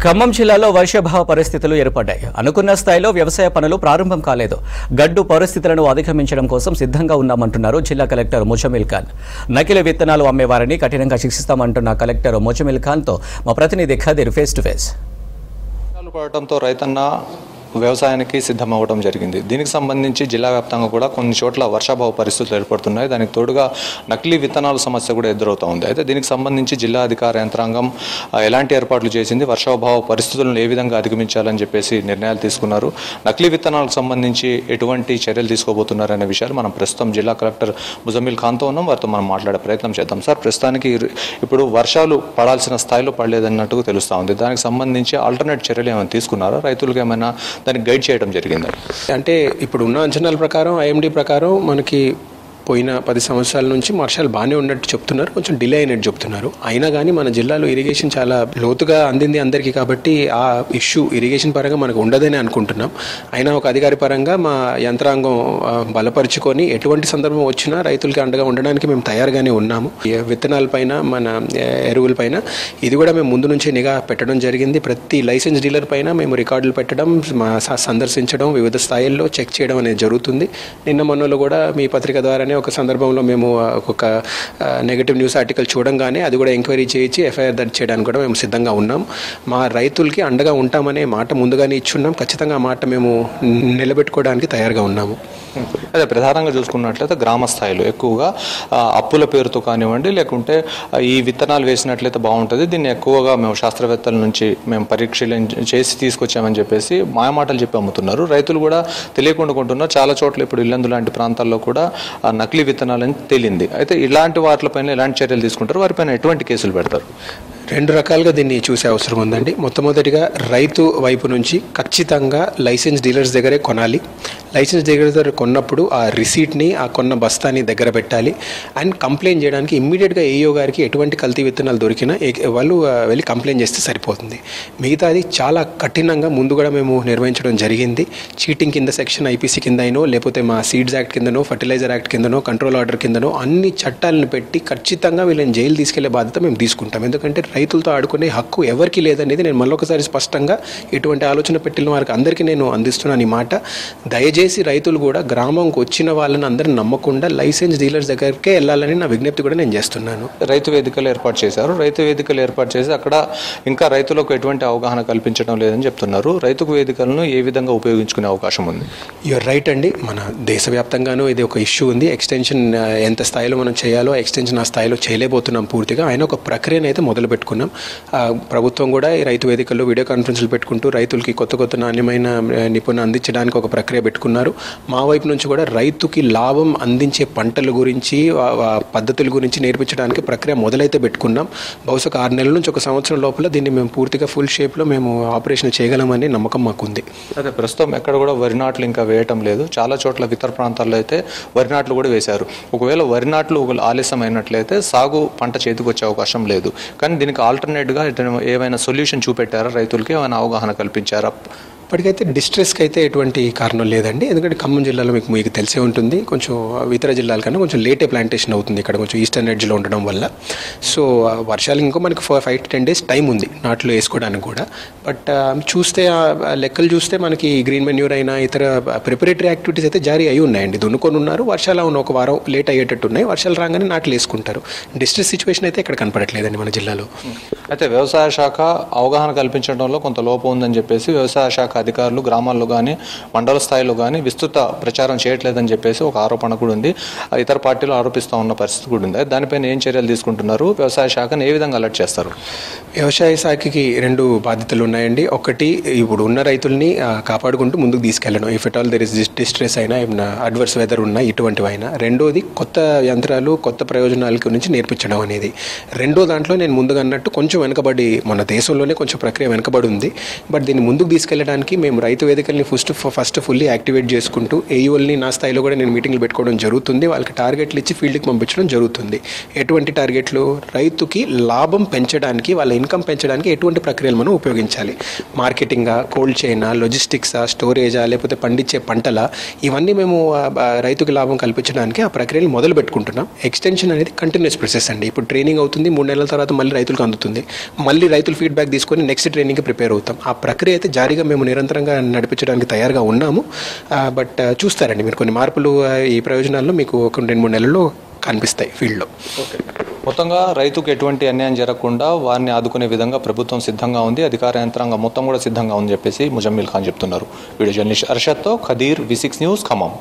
ఖమ్మం జిల్లాలో వర్షాభావ పరిస్థితులు ఏర్పడ్డాయి. అనుకున్న స్థాయిలో వ్యవసాయ పనులు ప్రారంభం కాలేదు. గడ్డు పరిస్థితులను అధిగమించడం కోసం సిద్ధంగా ఉన్నామంటున్నారు జిల్లా కలెక్టర్ ముజమిల్ ఖాన్. నకిలీ విత్తనాలు అమ్మేవారిని కఠినంగా శిక్షిస్తామంటున్న కలెక్టర్ ముజమిల్ ఖాన్తో మా ప్రతినిధి ఖదీర్ ఫేస్ టు ఫేస్. పడటంతో రైతన్న వ్యవసాయానికి సిద్ధమవ్వడం జరిగింది. దీనికి సంబంధించి జిల్లా వ్యాప్తంగా కూడా కొన్ని చోట్ల వర్షాభావ పరిస్థితులు ఏర్పడుతున్నాయి. దానికి తోడుగా నకిలీ విత్తనాల సమస్య కూడా ఎదురవుతూ ఉంది. అయితే దీనికి సంబంధించి జిల్లా అధికార యంత్రాంగం ఎలాంటి ఏర్పాట్లు చేసింది, వర్షాభావ పరిస్థితులను ఏ విధంగా అధిగమించాలని చెప్పేసి నిర్ణయాలు తీసుకున్నారు, నకిలీ విత్తనాలకు సంబంధించి ఎటువంటి చర్యలు తీసుకోబోతున్నారు అనే విషయాలు మనం ప్రస్తుతం జిల్లా కలెక్టర్ ముజమిల్ ఖాన్తో ఉన్నాం. వారితో మనం మాట్లాడే ప్రయత్నం చేద్దాం. సార్, ప్రస్తుతానికి ఇప్పుడు వర్షాలు పడాల్సిన స్థాయిలో పడలేదన్నట్టుగా తెలుస్తూ ఉంది. దానికి సంబంధించి ఆల్టర్నేట్ చర్యలు ఏమైనా తీసుకున్నారా? రైతులకు ఏమైనా దానికి గైడ్ చేయడం జరిగింది? అంటే ఇప్పుడు ఉన్న అంచనాల ప్రకారం, ఐఎండీ ప్రకారం మనకి పోయిన 10 సంవత్సరాల నుంచి వర్షాలు బాగానే ఉన్నట్టు చెప్తున్నారు, కొంచెం డిలే అయినట్టు చెప్తున్నారు. అయినా కానీ మన జిల్లాలో ఇరిగేషన్ చాలా లోతుగా అందింది అందరికీ, కాబట్టి ఆ ఇష్యూ ఇరిగేషన్ పరంగా మనకు ఉండదని అనుకుంటున్నాం. అయినా ఒక అధికారి పరంగా మా యంత్రాంగం బలపరుచుకొని ఎటువంటి సందర్భం వచ్చినా రైతులకి అండగా ఉండడానికి మేము తయారుగానే ఉన్నాము. విత్తనాలపైన, మన ఎరువులపైన ఇది కూడా మేము ముందు నుంచే నిఘా పెట్టడం జరిగింది. ప్రతి లైసెన్స్ డీలర్ పైన మేము రికార్డులు పెట్టడం, సందర్శించడం, వివిధ స్థాయిల్లో చెక్ చేయడం అనేది జరుగుతుంది. నిన్న మొన్నలో కూడా మీ పత్రిక ద్వారానే ఒక సందర్భంలో మేము ఒక నెగటివ్ న్యూస్ ఆర్టికల్ చూడంగానే అది కూడా ఎంక్వైరీ చేయించి ఎఫ్ఐఆర్ దర్జ్ చేయడానికి కూడా మేము సిద్ధంగా ఉన్నాం. మా రైతులకి అండగా ఉంటామనే మాట ముందుగానే ఇచ్చున్నాం. ఖచ్చితంగా ఆ మాట మేము నిలబెట్టుకోవడానికి తయారుగా ఉన్నాము. అదే ప్రధానంగా చూసుకున్నట్లయితే గ్రామ స్థాయిలో ఎక్కువగా అప్పుల పేరుతో కానివ్వండి, లేకుంటే ఈ విత్తనాలు వేసినట్లయితే బాగుంటుంది, దీన్ని ఎక్కువగా మేము శాస్త్రవేత్తల నుంచి మేము పరిశీలన చేసి తీసుకొచ్చామని చెప్పేసి మాయమాటలు చెప్పి అమ్ముతున్నారు. రైతులు కూడా తెలియకుండా కొంటున్నారు. చాలా చోట్ల ఇప్పుడు ఇల్లందు లాంటి ప్రాంతాల్లో కూడా నకిలీ విత్తనాలని తేలింది. అయితే ఇలాంటి వాటిపైన ఎలాంటి చర్యలు తీసుకుంటారు? వారిపైన ఎటువంటి కేసులు పెడతారు? 2 రకాలుగా దీన్ని చూసే అవసరం ఉందండి. మొట్టమొదటిగా రైతు వైపు నుంచి ఖచ్చితంగా లైసెన్స్ డీలర్స్ దగ్గరే కొనాలి. లైసెన్స్ డీలర్ దగ్గర కొన్నప్పుడు ఆ రిసీట్ని, ఆ కొన్న బస్తాని దగ్గర పెట్టాలి. అండ్ కంప్లైంట్ చేయడానికి ఇమ్మీడియట్గా ఏఈఓ గారికి ఎటువంటి కల్తీ విత్తనాలు దొరికినా వాళ్ళు వెళ్ళి కంప్లైంట్ చేస్తే సరిపోతుంది. మిగతాది చాలా కఠినంగా ముందు కూడా మేము నిర్వహించడం జరిగింది. చీటింగ్ కింద సెక్షన్ ఐపీసీ కింద అయినో, లేకపోతే మా సీడ్స్ యాక్ట్ కిందనో, ఫర్టిలైజర్ యాక్ట్ కిందనో, కంట్రోల్ ఆర్డర్ కిందనో అన్ని చట్టాలను పెట్టి ఖచ్చితంగా వీళ్ళని జైలు తీసుకెళ్లే బాధ్యత మేము తీసుకుంటాం. ఎందుకంటే రైతులతో ఆడుకునే హక్కు ఎవరికి లేదనేది నేను మళ్ళొకసారి స్పష్టంగా ఇటువంటి ఆలోచన పెట్టిన వారికి అందరికీ నేను అందిస్తున్నాను ఈ మాట. దయచేసి రైతులు కూడా గ్రామంకి వచ్చిన వాళ్ళని అందరిని నమ్మకుండా లైసెన్స్ డీలర్స్ దగ్గరికే వెళ్ళాలని నా విజ్ఞప్తి కూడా నేను చేస్తున్నాను. రైతు వేదికలు ఏర్పాటు చేశారు. రైతు వేదికలు ఏర్పాటు చేసి అక్కడ ఇంకా రైతులకు ఎటువంటి అవగాహన కల్పించడం లేదని చెప్తున్నారు. రైతు వేదికలను ఏ విధంగా ఉపయోగించుకునే అవకాశం ఉంది? యూఆర్ రైట్ అండి. మన దేశవ్యాప్తంగానూ ఇది ఒక ఇష్యూ ఉంది. ఎక్స్టెన్షన్ ఎంత స్థాయిలో మనం చేయాలో ఎక్స్టెన్షన్ ఆ స్థాయిలో చేయలేకపోతున్నాం పూర్తిగా. ఆయన ఒక ప్రక్రియను అయితే మొదలు పెట్టుకున్నాం. ప్రభుత్వం కూడా ఈ రైతు వేదికల్లో వీడియో కాన్ఫరెన్స్లు పెట్టుకుంటూ రైతులకి కొత్త నాణ్యమైన నిపుణులు అందించడానికి ఒక ప్రక్రియ పెట్టుకున్నారు. మా వైపు నుంచి కూడా రైతుకి లాభం అందించే పంటల గురించి, పద్ధతుల గురించి నేర్పించడానికి ప్రక్రియ మొదలైతే పెట్టుకున్నాం. బహుశా 6 నెలల నుంచి 1 సంవత్సరం లోపల దీన్ని మేము పూర్తిగా ఫుల్ షేప్లో మేము ఆపరేషన్ చేయగలమని నమ్మకం మాకుంది. అదే ప్రస్తుతం ఎక్కడ కూడా వరి నాట్లు ఇంకా వేయటం లేదు. చాలా చోట్ల ఇతర ప్రాంతాల్లో అయితే వరి నాట్లు కూడా వేశారు. ఒకవేళ వరి నాట్లు ఆలస్యం అయినట్లయితే సాగు పంట చేతికి వచ్చే అవకాశం లేదు. కానీ దీనికి ఆల్టర్నేట్గా ఏమైనా సొల్యూషన్ చూపెట్టారా? రైతులకి ఏమైనా అవగాహన కల్పించారా? ఇప్పటికైతే డిస్ట్రెస్కి అయితే ఎటువంటి కారణం లేదండి. ఎందుకంటే ఖమ్మం జిల్లాలో మీకు తెలిసే ఉంటుంది, కొంచెం ఇతర జిల్లాల కన్నా కొంచెం లేటే ప్లాంటేషన్ అవుతుంది ఇక్కడ, కొంచెం ఈస్టర్న్ ఎడ్జ్లో ఉండడం వల్ల. సో వర్షాలు ఇంకో మనకి 5 to 10 days టైం ఉంది నాట్లు వేసుకోవడానికి కూడా. బట్ చూస్తే లెక్కలు చూస్తే మనకి గ్రీన్ మెన్యూర్ అయినా ఇతర ప్రిపరేటరీ యాక్టివిటీస్ అయితే జారీ అయి ఉన్నాయండి. దున్నుకొని ఉన్నారు. వర్షాలు అవును 1 వారం లేట్ అయ్యేటట్టు ఉన్నాయి. వర్షాలు రాగానే నాట్లు వేసుకుంటారు. డిస్ట్రెస్ సిచ్యువేషన్ అయితే ఇక్కడ కనపడట్లేదండి మన జిల్లాలో. అయితే వ్యవసాయ శాఖ అవగాహన కల్పించడంలో కొంత లోపం ఉందని చెప్పేసి వ్యవసాయ శాఖ అధికారులు గ్రామాల్లో కానీ మండల స్థాయిలో కానీ విస్తృత ప్రచారం చేయట్లేదని చెప్పేసి ఒక ఆరోపణ కూడా ఉంది. ఇతర పార్టీలు ఆరోపిస్తూ ఉన్న పరిస్థితి కూడా ఉంది. దానిపైన ఏం చర్యలు తీసుకుంటున్నారు? వ్యవసాయ శాఖను ఏ విధంగా అలర్ట్ చేస్తారు? వ్యవసాయ శాఖకి 2 బాధ్యతలు ఉన్నాయండి. ఒకటి, ఇప్పుడు ఉన్న రైతుల్ని కాపాడుకుంటూ ముందుకు తీసుకెళ్ళడం, if at all there is distress అయినా, ఏమైనా అడ్వర్స్ వెదర్ ఉన్నా, ఇటువంటివైనా. రెండోది, కొత్త యంత్రాలు, కొత్త ప్రయోజనాల గురించి నేర్పించడం అనేది. రెండో దాంట్లో నేను ముందుగా అన్నట్టు కొంచెం వెనకబడి, మన దేశంలోనే కొంచెం ప్రక్రియ వెనకబడి ఉంది. బట్ దీన్ని ముందుకు తీసుకెళ్ళడానికి చేయడానికి మేము రైతు వేదికల్ని ఫస్ట్ ఫుల్లీ యాక్టివేట్ చేసుకుంటూ ఏయుఎల్ని నా స్థాయిలో కూడా నేను మీటింగ్లు పెట్టుకోవడం జరుగుతుంది. వాళ్ళకి టార్గెట్లు ఇచ్చి ఫీల్డ్కి పంపించడం జరుగుతుంది. ఎటువంటి టార్గెట్లు? రైతుకి లాభం పెంచడానికి, వాళ్ళ ఇన్కమ్ పెంచడానికి ఎటువంటి ప్రక్రియలు మనం ఉపయోగించాలి? మార్కెటింగా, కోల్డ్ చైనా, లాజిస్టిక్సా, స్టోరేజా, లేకపోతే పండించే పంటలా, ఇవన్నీ మేము రైతుకి లాభం కల్పించడానికి ఆ ప్రక్రియలు మొదలు పెట్టుకుంటున్నాం. ఎక్స్టెన్షన్ అనేది కంటిన్యూస్ ప్రాసెస్ అండి. ఇప్పుడు ట్రైనింగ్ అవుతుంది, 3 నెలల తర్వాత మళ్ళీ రైతులకు అందుతుంది. మళ్ళీ రైతులు ఫీడ్బ్యాక్ తీసుకొని నెక్స్ట్ ట్రైనింగ్కి ప్రిపేర్ అవుతాం. ఆ ప్రక్రియ అయితే జారీగా మేము నిరంతరంగా నడిపించడానికి తయారుగా ఉన్నాము. బట్ చూస్తారండి మీరు, కొన్ని మార్పులు ఈ ప్రయోజనాల్లో మీకు ఒక 2-3 నెలల్లో కనిపిస్తాయి ఫీల్డ్లో. మొత్తంగా రైతుకు ఎటువంటి అన్యాయం జరగకుండా వారిని ఆదుకునే విధంగా ప్రభుత్వం సిద్ధంగా ఉంది, అధికార యంత్రాంగం మొత్తం కూడా సిద్ధంగా ఉందని చెప్పేసి ముజమ్మిల్ ఖాన్ చెప్తున్నారు. వీడియో జర్నలిస్ట్ అర్షద్తో ఖదీర్, V6 న్యూస్, ఖమ్మం.